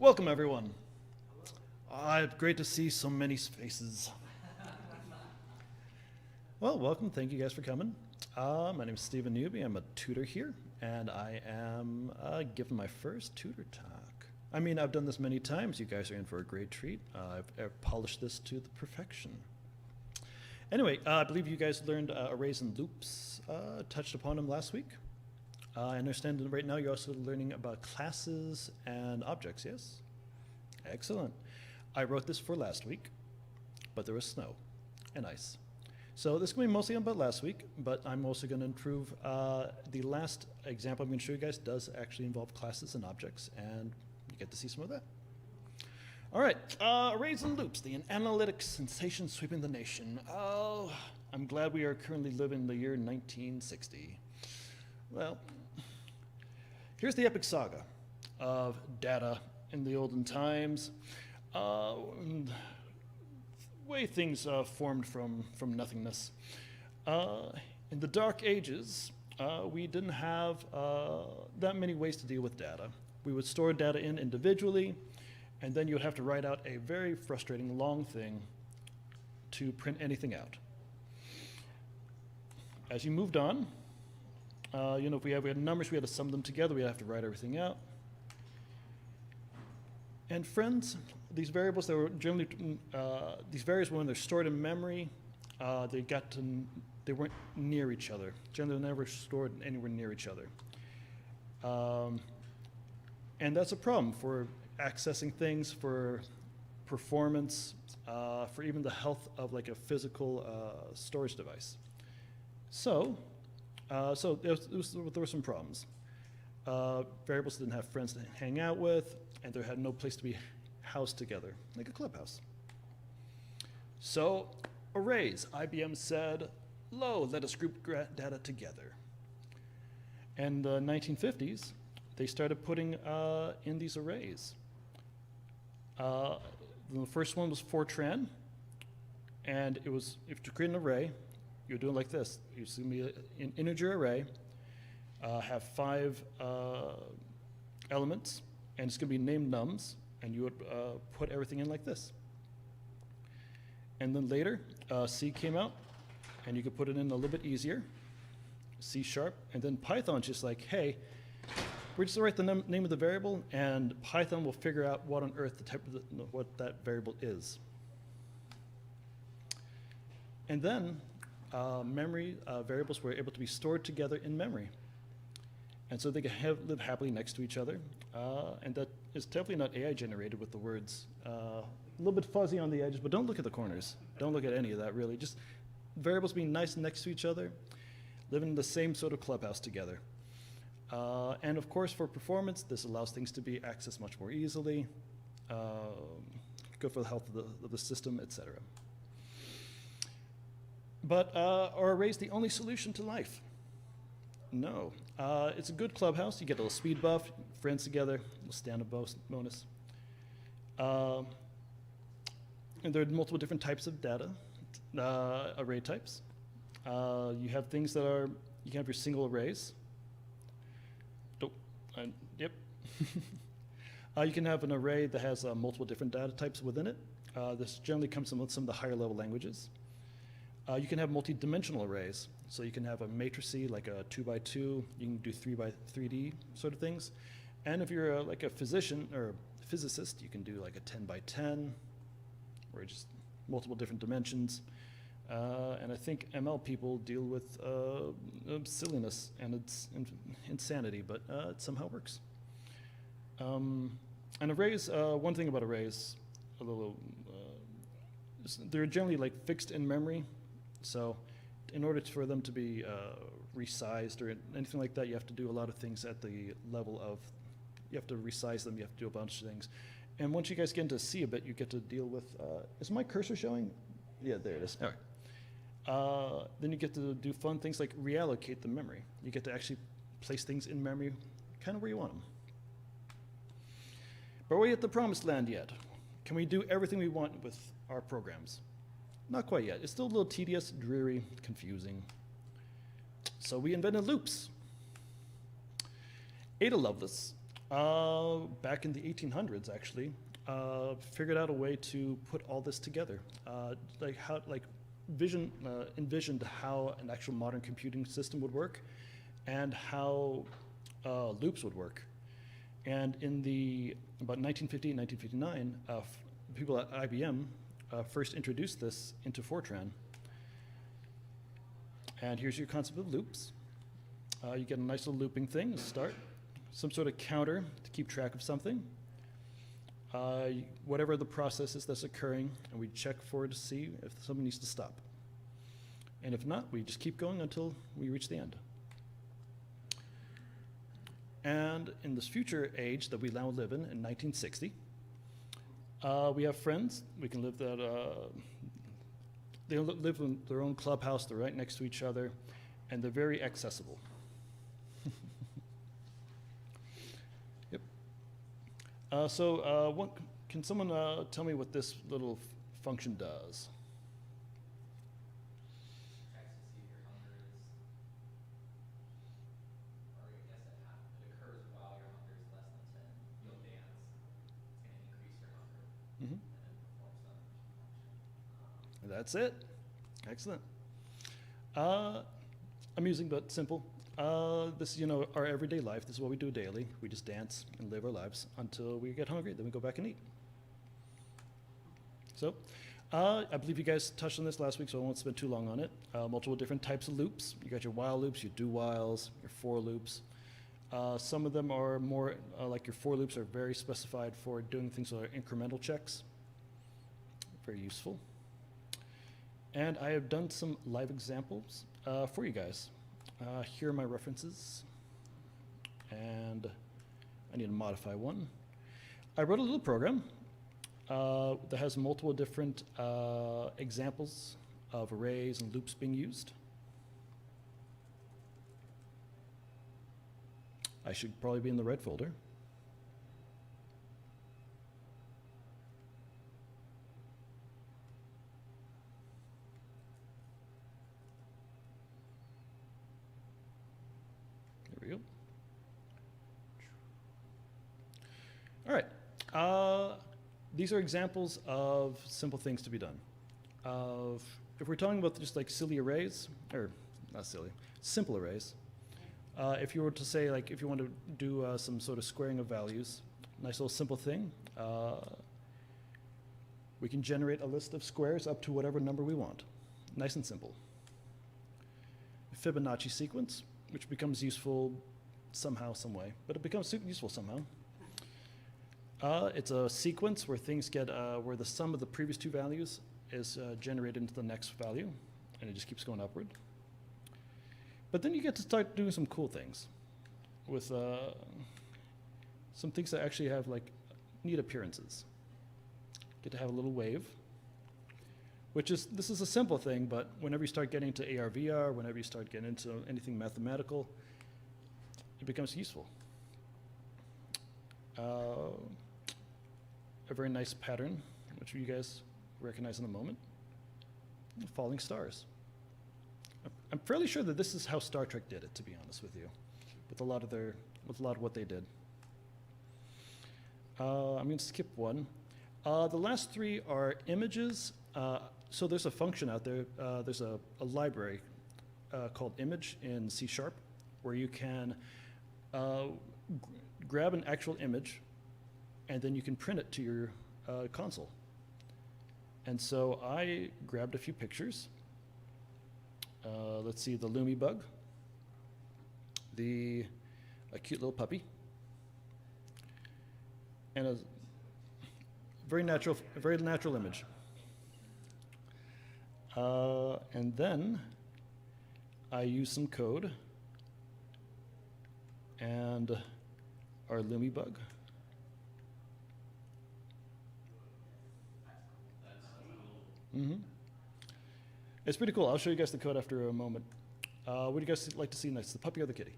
Welcome, everyone. Great to see so many faces. Well, welcome. Thank you guys for coming. My name is Student Newby. I'm a tutor here, and I am giving my first tutor talk. I mean, I've done this many times. You guys are in for a great treat. I've polished this to the perfection. Anyway, I believe you guys learned arrays and loops, touched upon them last week. I understand that right now you're also learning about classes and objects, yes? Excellent. I wrote this for last week, but there was snow and ice. So this is going to be mostly about last week, but I'm also going to improve. The last example I'm going to show you guys does actually involve classes and objects, and you get to see some of that. All right, arrays and loops, the analytic sensation sweeping the nation. Oh, I'm glad we are currently living in the year 1960. Well, here's the epic saga of data in the olden times. Way things formed from nothingness. In the dark ages, we didn't have that many ways to deal with data. We would store data in individually, and then you would have to write out a very frustrating long thing to print anything out. As you moved on, if we had numbers, we had to sum them together, we had to write everything out. And friends, these variables that were generally, these variables when they're stored in memory, they weren't near each other. Generally, they're never stored anywhere near each other. And that's a problem for accessing things, for performance, for even the health of like a physical storage device. So there were some problems. Variables didn't have friends to hang out with, and they had no place to be housed together, like a clubhouse. So arrays, IBM said, "Lo, let us group data together." And the 1950s, they started putting in these arrays. The first one was Fortran, and it was, if to create an array, you would do it like this. You see me an integer array, have 5 elements, and it's going to be named nums, and you would put everything in like this. And then later, C came out, and you could put it in a little bit easier, C#, and then Python's just like, hey, we're just going to write the name of the variable, and Python will figure out what on earth what that variable is. And then memory variables were able to be stored together in memory. And so they could live happily next to each other. And that is definitely not AI generated with the words. A little bit fuzzy on the edges, but don't look at the corners. Don't look at any of that, really. Just variables being nice next to each other, living in the same sort of clubhouse together. And of course, for performance, this allows things to be accessed much more easily, good for the health of the system, etc. But are arrays the only solution to life? No. It's a good clubhouse. You get a little speed buff, friends together, a little stand-up bonus. And there are multiple different types of data, array types. You have things that are, you can have your single arrays. Yep. You can have an array that has multiple different data types within it. This generally comes from some of the higher level languages. You can have multi-dimensional arrays. So you can have a matrix like a 2x2, you can do 3x3D sort of things. And if you're like a physician or a physicist, you can do like a 10x10, or just multiple different dimensions. And I think ML people deal with silliness and it's insanity, but it somehow works. And arrays, one thing about arrays, they're generally like fixed in memory. So in order for them to be resized or anything like that, you have to do a lot of things at the level of, you have to resize them, you have to do a bunch of things. And once you guys get into C a bit, you get to deal with, is my cursor showing? Yeah, there it is. All right. Then you get to do fun things like reallocate the memory. You get to actually place things in memory kind of where you want them. But are we at the promised land yet? Can we do everything we want with our programs? Not quite yet. It's still a little tedious, dreary, confusing. So we invented loops. Ada Lovelace Back in the 1800s, actually, figured out a way to put all this together. Envisioned how an actual modern computing system would work, and how loops would work. And in about 1958, 1959, people at IBM first introduced this into Fortran. And here's your concept of loops. You get a nice little looping thing to start, some sort of counter to keep track of something, whatever the process is that's occurring, and we check for it to see if something needs to stop. And if not, we just keep going until we reach the end. And in this future age that we now live in 1960, we have friends. We can live that. They live in their own clubhouse. They're right next to each other, and they're very accessible. Yep. Can someone tell me what this little function does? Mm-hmm. That's it. Excellent. Amusing but simple. This is, our everyday life. This is what we do daily. We just dance and live our lives until we get hungry. Then we go back and eat. So, I believe you guys touched on this last week, so I won't spend too long on it. Multiple different types of loops. You got your while loops, your do whiles, your for loops. Some of them are more, like your for loops are very specified for doing things like incremental checks. Very useful. And I have done some live examples for you guys. Here are my references. And I need to modify one. I wrote a little program that has multiple different examples of arrays and loops being used. I should probably be in the red folder. There we go. All right. These are examples of simple things to be done. If we're talking about just like silly arrays, or not silly, simple arrays, if you were to say, like, if you want to do some sort of squaring of values, nice little simple thing, we can generate a list of squares up to whatever number we want. Nice and simple. A Fibonacci sequence, which becomes useful somehow, some way, but it becomes useful somehow. It's a sequence where things get, where the sum of the previous two values is generated into the next value, and it just keeps going upward. But then you get to start doing some cool things with some things that actually have like neat appearances. Get to have a little wave, this is a simple thing, but whenever you start getting into AR, VR, whenever you start getting into anything mathematical, it becomes useful. A very nice pattern, which you guys recognize in a moment. Falling stars. I'm fairly sure that this is how Star Trek did it, to be honest with you, with a lot of what they did. I'm going to skip one. The last three are images. So there's a function out there. There's a library called image in C#, where you can grab an actual image, and then you can print it to your console. And so I grabbed a few pictures. Let's see, the Lumi bug, a cute little puppy, and a very natural image. And then I use some code and our Lumi bug. Mm-hmm. It's pretty cool. I'll show you guys the code after a moment. What do you guys like to see next? The puppy or the kitty?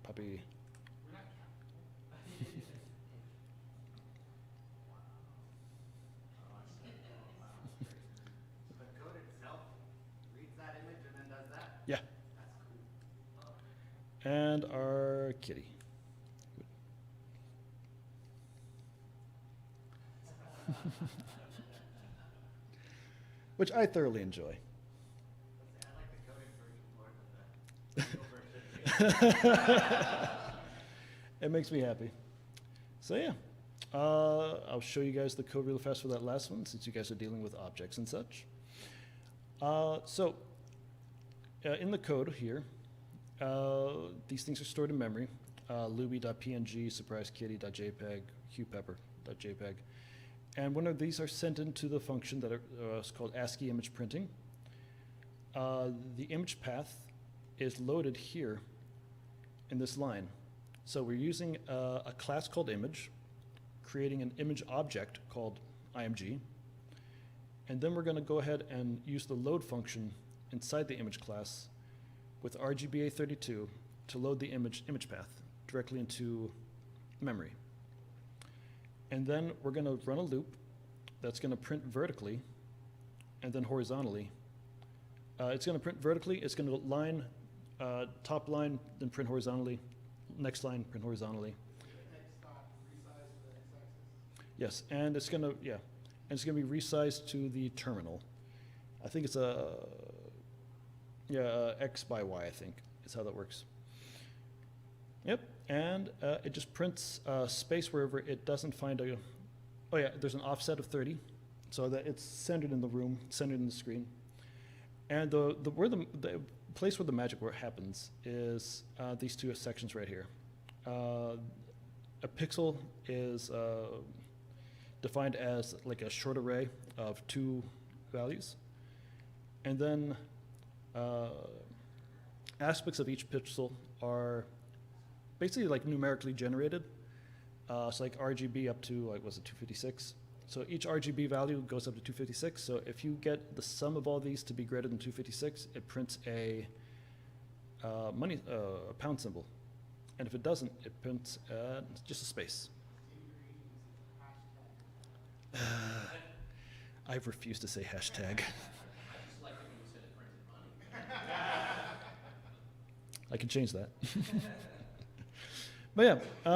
Puppy. The code itself reads that image and then does that? Yeah. That's cool. And our kitty. Which I thoroughly enjoy. Let's say I like the coding version more than the legal version. It makes me happy. So yeah, I'll show you guys the code really fast for that last one, since you guys are dealing with objects and such. In the code here, these things are stored in memory. Luby.png, surprisekitty.jpg, qpepper.jpg. And when these are sent into the function that is called ASCII image printing, the image path is loaded here in this line. So we're using a class called image, creating an image object called img, and then we're going to go ahead and use the load function inside the image class with RGBA32 to load the image path directly into memory. And then we're going to run a loop that's going to print vertically and then horizontally. It's going to print vertically, it's going to line, top line, then print horizontally, next line, print horizontally. Yes, and it's going to, yeah, and it's going to be resized to the terminal. I think it's X by Y, I think, is how that works. Yep, and it just prints space wherever it doesn't find a, oh yeah, there's an offset of 30, so that it's centered in the room, centered in the screen. And the place where the magic work happens is these two sections right here. A pixel is defined as like a short array of 2 values. And then aspects of each pixel are basically like numerically generated. So like RGB up to, like, was it 256? So each RGB value goes up to 256. So if you get the sum of all these to be greater than 256, it prints a pound symbol. And if it doesn't, it prints just a space. I refuse to say hashtag. I can change that. But yeah,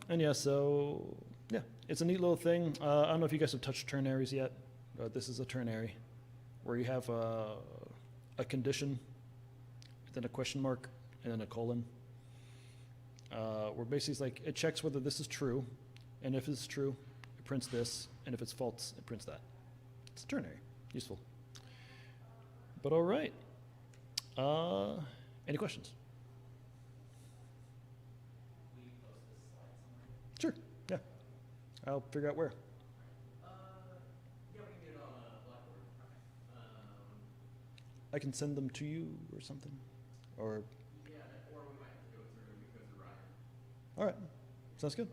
and yeah, so yeah, it's a neat little thing. I don't know if you guys have touched ternaries yet. This is a ternary where you have a condition, then a question mark, and then a colon. Where basically it's like it checks whether this is true, and if it's true, it prints this, and if it's false, it prints that. It's a ternary, useful. But all right, any questions? Sure, yeah. I'll figure out where. Yeah, we can get it on Blackboard. I can send them to you or something, or. Yeah, or we might have to go through Ryan. All right, sounds good.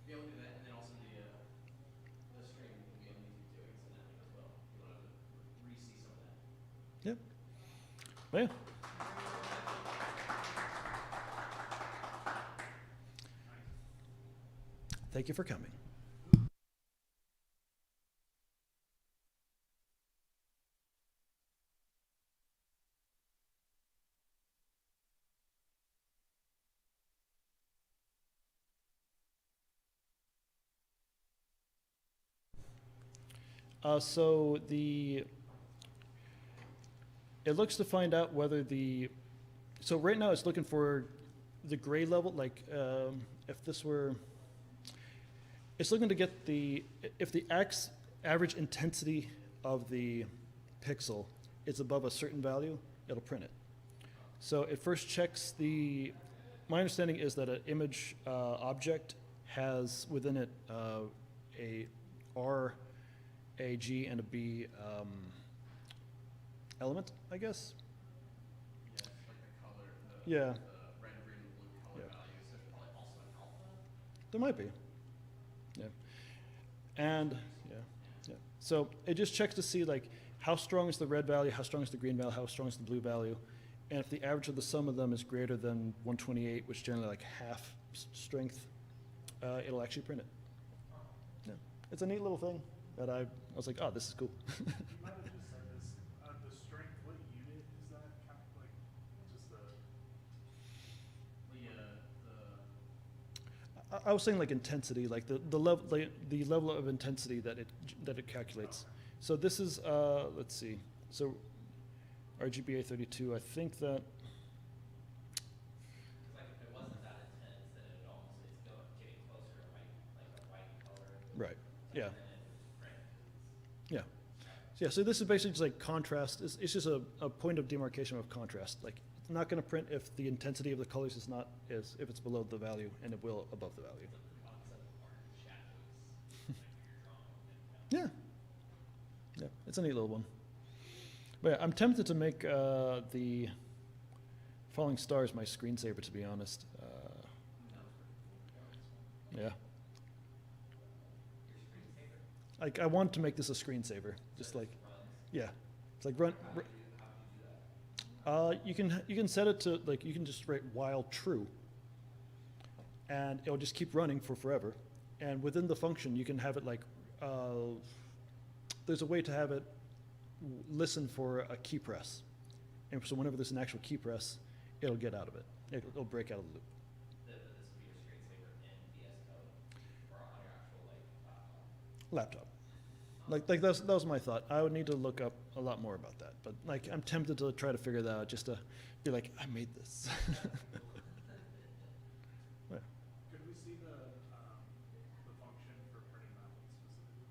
Be able to do that, and then also the stream will be on YouTube too. I can send that link as well. If you want to re-see some of that. Yep. Well, yeah. Thank you for coming. It looks to find out whether so right now it's looking for the gray level, like if this were, it's looking to get if the average intensity of the pixel is above a certain value, it'll print it. So it first checks my understanding is that an image object has within it a R, a G, and a B element, I guess. Yeah, it's like the color, Yeah. the red, green, and blue color Yeah. values. There's probably also an alpha. There might be. Yeah. And yeah. So it just checks to see like how strong is the red value, how strong is the green value, how strong is the blue value. And if the average of the sum of them is greater than 128, which is generally like half strength, it'll actually print it. Yeah. It's a neat little thing that I was like, oh, this is cool. You might have just said this. The strength, what unit is that? Kind of like just the. I was saying like intensity, like the level of intensity that it calculates. So this is let's see. So RGBA 32. I think that It's like if it wasn't that intense, then it would almost, it's getting closer to white, like a white color. right. Yeah. And then it would print. Yeah. Yeah. So this is basically just like contrast. It's just a point of demarcation of contrast. Like it's not going to print if the intensity of the colors is not if it's below the value, and it will above the value. Concept of orange shadows, like when you're drawing. Yeah. Yeah, it's a neat little one. But yeah, I'm tempted to make the falling stars my screensaver, to be honest. Yeah. Your screensaver. Like I want to make this a screensaver, just like yeah, it's like run. How do you do that? You can set it to like you can just write while true, and it'll just keep running for forever. And within the function, you can have it like there's a way to have it listen for a key press, and so whenever there's an actual key press, it'll get out of it. It'll break out of the loop. This would be your screensaver in VS Code or on your actual like laptop. Laptop. Like that was my thought. I would need to look up a lot more about that, but like I'm tempted to try to figure that out just to be like I made this. Yeah. Could we see the function for printing that one specifically?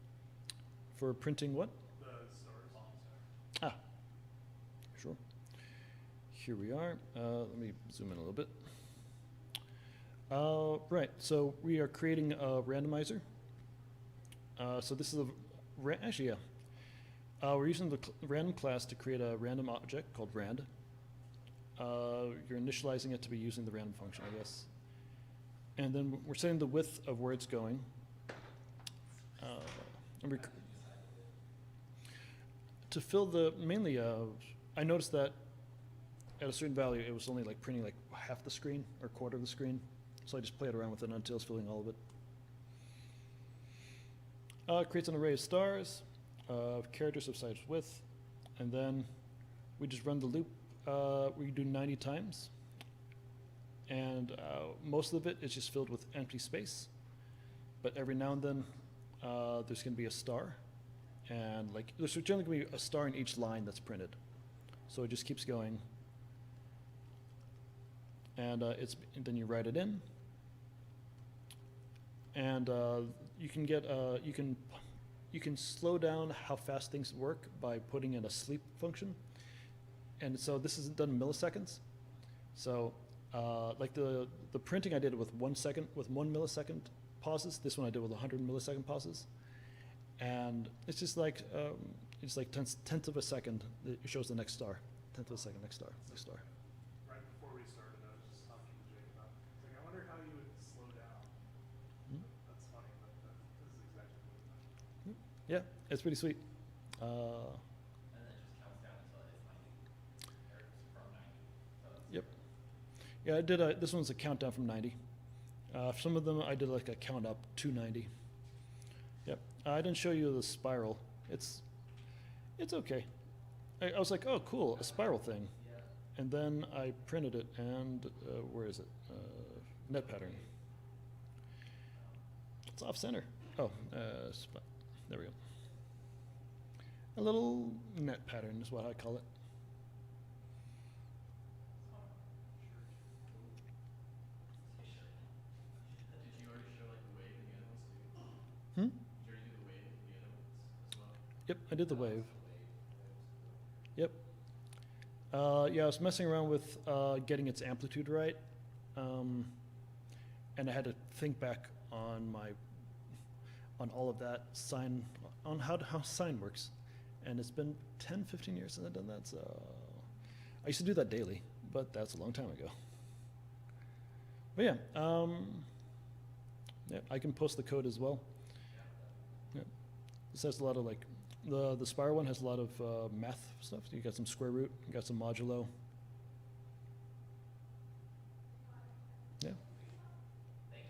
For printing what? The stars. Ah, sure. Here we are. Let me zoom in a little bit. Right, so we are creating a randomizer. So this is actually, yeah. We're using the random class to create a random object called rand. You're initializing it to be using the random function, I guess. And then we're setting the width of where it's going. And to fill the, mainly, I noticed that at a certain value, it was only like printing like half the screen or quarter of the screen. So I just played around with it until it's filling all of it. Creates an array of stars, characters of size width, and then we just run the loop. We do 90 times. And most of it is just filled with empty space. But every now and then, there's going to be a star. And like there's generally going to be a star in each line that's printed. So it just keeps going. And then you write it in. And you can get you can slow down how fast things work by putting in a sleep function. And so this is done in milliseconds. So like the printing I did with 1 second, with 1 millisecond pauses. This one I did with 100 millisecond pauses. And it's just like tenth of a second. It shows the next star. Tenth of a second, next star, next star. Right before we started, I was just talking to Jake about. It's like I wonder how you would slow down. Hmm? That's funny, but this is exactly what it is. Yeah, it's pretty sweet. And then it just counts down until it's 90. Or it's from 90. So that's Yep. Yeah, I did. This one's a countdown from 90. Some of them I did like a count up to 90. Yep. I didn't show you the spiral. It's okay. I was like, oh, cool, a spiral thing. Yeah. And then I printed it, and where is it? Net pattern. It's off center. Oh, there we go. A little net pattern is what I call it. Did you already show like the wave in the other ones too? Hmm? Did you already do the wave in the other ones as well? Yep, I did the wave. The wave. Yep. Yeah, I was messing around with getting its amplitude right, and I had to think back on all of that sine, on how sine works, and it's been 10, 15 years since I've done that. So I used to do that daily, but that's a long time ago. But yeah, yeah, I can post the code as well. Yeah, this has a lot of like. The spiral one has a lot of math stuff. You got some square root, you got some modulo. Yeah. Thank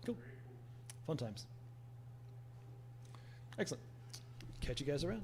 you. Cool. Fun times. Excellent. Catch you guys around.